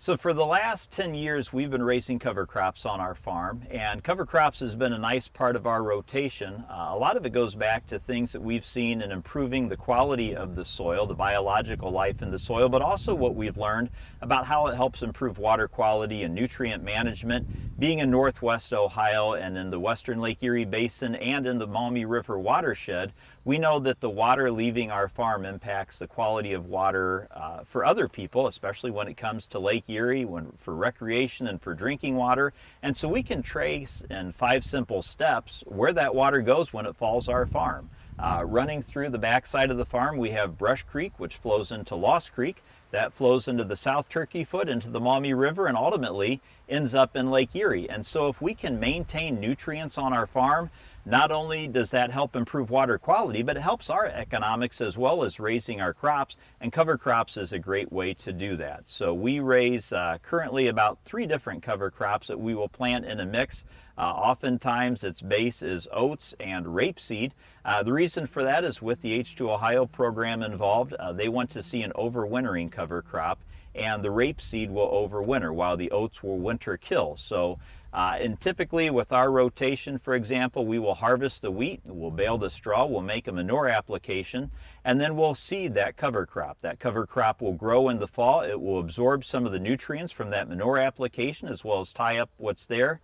So for the last 10 years, we've been raising cover crops on our farm, and cover crops has been a nice part of our rotation. A lot of it goes back to things that we've seen in improving the quality of the soil, the biological life in the soil, but also what we've learned about how it helps improve water quality and nutrient management. Being in Northwest Ohio and in the Western Lake Erie Basin and in the Maumee River watershed, we know that the water leaving our farm impacts the quality of water for other people, especially when it comes to Lake Erie, for recreation and for drinking water. And so we can trace in 5 simple steps where that water goes when it falls our farm. Running through the backside of the farm, we have Brush Creek, which flows into Lost Creek. That flows into the South Turkey Foot, into the Maumee River, and ultimately ends up in Lake Erie. And so if we can maintain nutrients on our farm, not only does that help improve water quality, but it helps our economics as well as raising our crops, and cover crops is a great way to do that. So we raise currently about 3 different cover crops that we will plant in a mix. Oftentimes its base is oats and rapeseed. The reason for that is with the H2 Ohio program involved, they want to see an overwintering cover crop, and the rapeseed will overwinter while the oats will winter kill. So and typically with our rotation, for example, we will harvest the wheat, we'll bale the straw, we'll make a manure application, and then we'll seed that cover crop. That cover crop will grow in the fall. It will absorb some of the nutrients from that manure application as well as tie up what's there.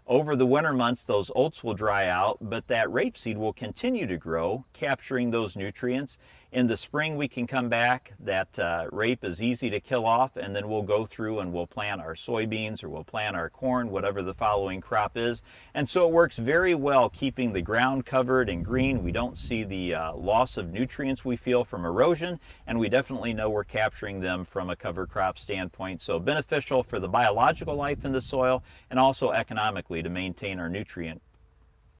Over the winter months, those oats will dry out, but that rapeseed will continue to grow, capturing those nutrients. In the spring, we can come back. That rape is easy to kill off, and then we'll go through and we'll plant our soybeans or we'll plant our corn, whatever the following crop is. And so it works very well keeping the ground covered and green. We don't see the loss of nutrients we feel from erosion, and we definitely know we're capturing them from a cover crop standpoint. So beneficial for the biological life in the soil and also economically to maintain our nutrient